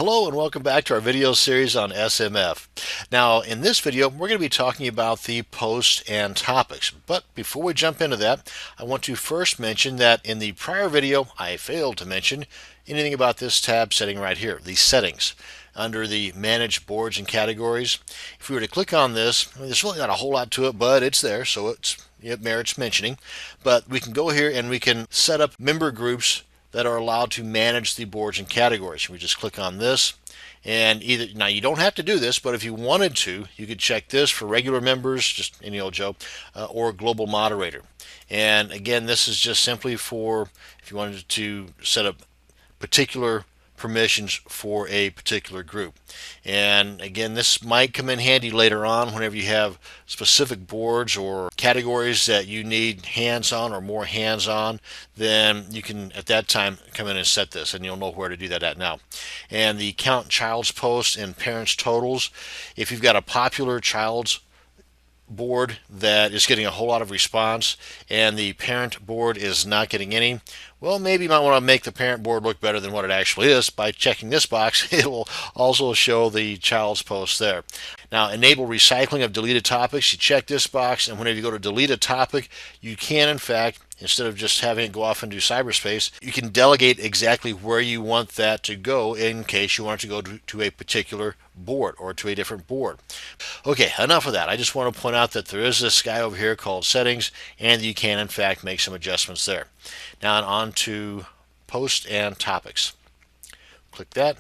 Hello and welcome back to our video series on SMF. Now in this video we're going to be talking about the post and topics, but before we jump into that I want to first mention that in the prior video I failed to mention anything about this tab setting right here, the settings under the manage boards and categories. If we were to click on this, there's really not a whole lot to it, but it's there, so it merits mentioning. But we can go here and we can set up member groups that are allowed to manage the boards and categories. We just click on this, and now you don't have to do this, but if you wanted to, you could check this for regular members, just any old Joe, or global moderator. And again, this is just simply for if you wanted to set up particular permissions for a particular group. And again, this might come in handy later on whenever you have specific boards or categories that you need hands-on or more hands-on, then you can at that time come in and set this, and you'll know where to do that at now. And the count child's posts and parents totals, if you've got a popular child's board that is getting a whole lot of response and the parent board is not getting any, well, maybe you might want to make the parent board look better than what it actually is by checking this box. It will also show the child's post there. Now, enable recycling of deleted topics. You check this box, and whenever you go to delete a topic, you can, in fact, instead of just having it go off into cyberspace, you can delegate exactly where you want that to go in case you want it to go to a particular board or to a different board. Okay, enough of that. I just want to point out that there is this guy over here called settings, and you can in fact make some adjustments there. Now on to post and topics. Click that.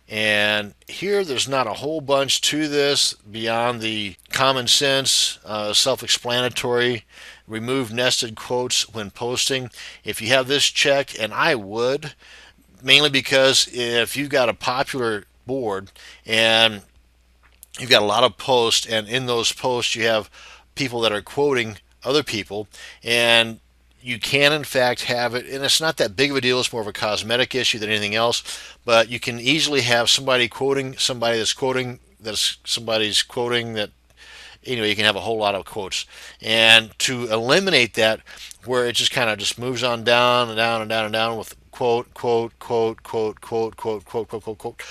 And here there's not a whole bunch to this beyond the common sense, self-explanatory, remove nested quotes when posting. If you have this checked, and I would, mainly because if you've got a popular board and you've got a lot of posts, and in those posts you have people that are quoting other people, and you can in fact have it, and it's not that big of a deal, it's more of a cosmetic issue than anything else, but you can easily have somebody quoting somebody that's quoting that somebody's quoting that, anyway, you can have a whole lot of quotes. And to eliminate that, where it just kind of just moves on down and down and down and down with quote, quote, quote, quote, quote, quote, quote, quote, quote, quote.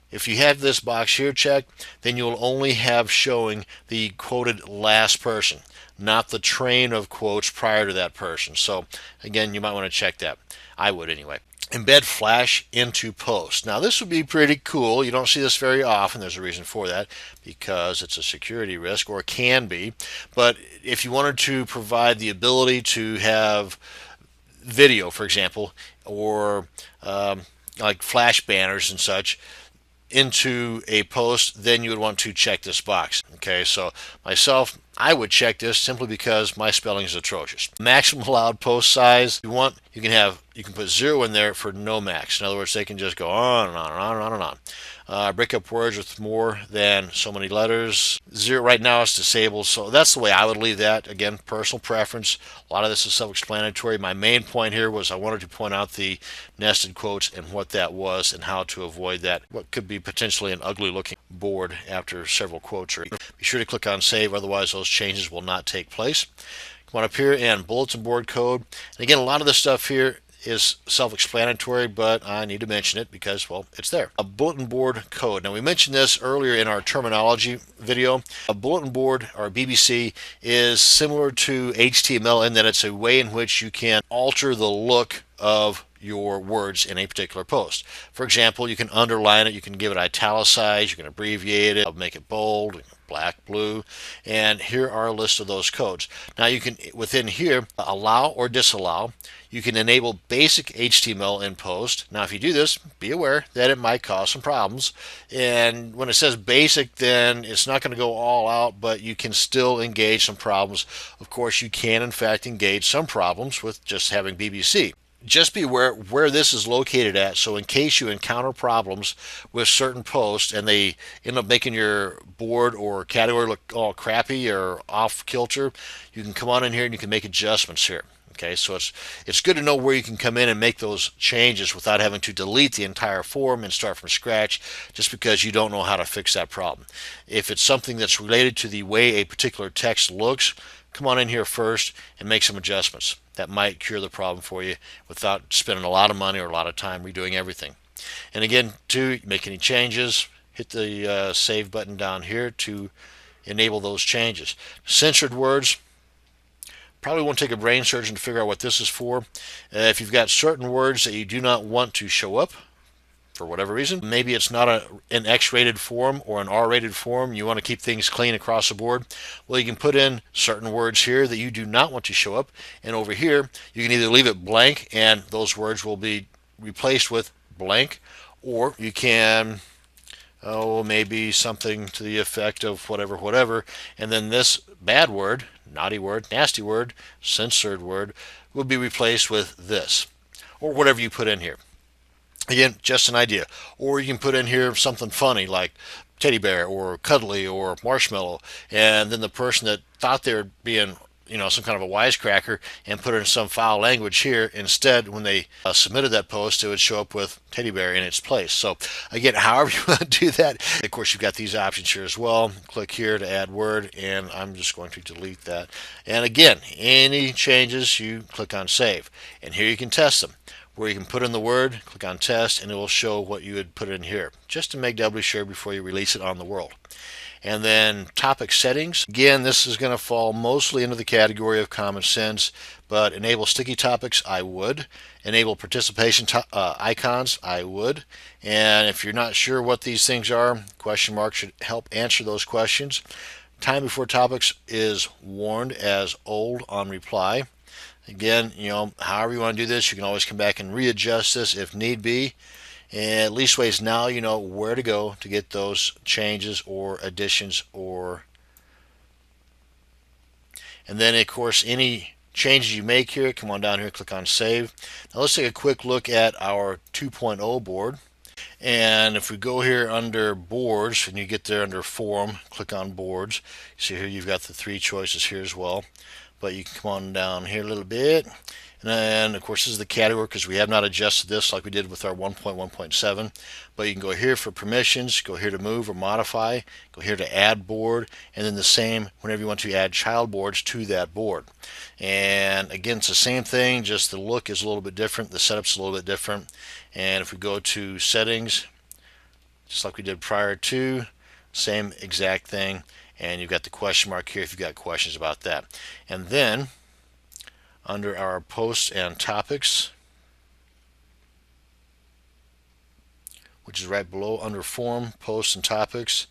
If you have this box here checked, then you'll only have showing the quoted last person, not the train of quotes prior to that person. So again, you might want to check that. I would anyway. Embed Flash into post. Now this would be pretty cool. You don't see this very often. There's a reason for that, because it's a security risk, or can be. But if you wanted to provide the ability to have video, for example, or like flash banners and such into a post, then you would want to check this box. Okay, so myself, I would check this simply because my spelling is atrocious. Maximum allowed post size, you can put 0 in there for no max. In other words, they can just go on and on and on and on and on. Break up words with more than so many letters. 0 right now is disabled, so that's the way I would leave that. Again, personal preference. A lot of this is self-explanatory. My main point here was I wanted to point out the nested quotes and what that was and how to avoid that, what could be potentially an ugly looking board after several quotes. Be sure to click on save, otherwise those changes will not take place. Come on up here and bulletin board code. And again, a lot of this stuff here is self-explanatory, but I need to mention it because, well, it's there. A bulletin board code. Now, we mentioned this earlier in our terminology video. A bulletin board, or BBC, is similar to HTML in that it's a way in which you can alter the look of your words in a particular post. For example, you can underline it, you can give it italicized, you can abbreviate it, make it bold, black, blue, and here are a list of those codes. Now you can, within here, allow or disallow. You can enable basic HTML in post. Now if you do this, be aware that it might cause some problems, and when it says basic, then it's not going to go all out, but you can still engage some problems. Of course, you can in fact engage some problems with just having BBC. Just be aware where this is located at, so in case you encounter problems with certain posts and they end up making your board or category look all crappy or off kilter, you can come on in here and you can make adjustments here. Okay, so it's good to know where you can come in and make those changes without having to delete the entire form and start from scratch just because you don't know how to fix that problem. If it's something that's related to the way a particular text looks, come on in here first and make some adjustments. That might cure the problem for you without spending a lot of money or a lot of time redoing everything. And again, to make any changes, hit the save button down here to enable those changes. Censored words, probably won't take a brain surgeon to figure out what this is for. If you've got certain words that you do not want to show up for whatever reason, maybe it's not an X-rated form or an R-rated form, you want to keep things clean across the board, well, you can put in certain words here that you do not want to show up, and over here you can either leave it blank and those words will be replaced with blank, or you can maybe something to the effect of whatever, and then this bad word, naughty word, nasty word, censored word will be replaced with this, or whatever you put in here. Again, just an idea. Or you can put in here something funny like teddy bear or cuddly or marshmallow, and then the person that thought they were being some kind of a wisecracker and put in some foul language here, instead when they submitted that post it would show up with teddy bear in its place. So again, however you want to do that, of course you've got these options here as well. Click here to add word, and I'm just going to delete that. And again, any changes you click on save, and here you can test them, where you can put in the word, click on test, and it will show what you would put in here, just to make doubly sure before you release it on the world. And then topic settings. Again, this is going to fall mostly into the category of common sense, but enable sticky topics, I would. Enable participation icons, I would. And if you're not sure what these things are, question mark should help answer those questions. Time before topics is warned as old on reply. Again, however you want to do this, you can always come back and readjust this if need be. And at least ways now you know where to go to get those changes or additions and then of course any changes you make here, come on down here, click on save. Now let's take a quick look at our 2.0 board. And if we go here under boards and you get there under form, click on boards. See here you've got the three choices here as well. But you can come on down here a little bit, and then of course this is the category because we have not adjusted this like we did with our 1.1.7. But you can go here for permissions, go here to move or modify, go here to add board, and then the same whenever you want to add child boards to that board. And again, it's the same thing, just the look is a little bit different, the setup's a little bit different. And if we go to settings, just like we did prior to, same exact thing. And you've got the question mark here if you've got questions about that. And then under our posts and topics, which is right below under form, posts and topics,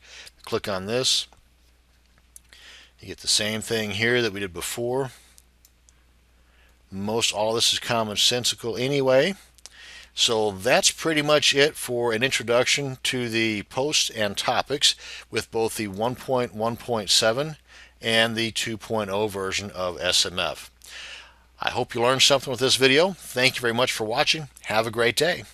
click on this. You get the same thing here that we did before. Most all this is commonsensical anyway. So that's pretty much it for an introduction to the posts and topics with both the 1.1.7 and the 2.0 version of SMF. I hope you learned something with this video. Thank you very much for watching. Have a great day.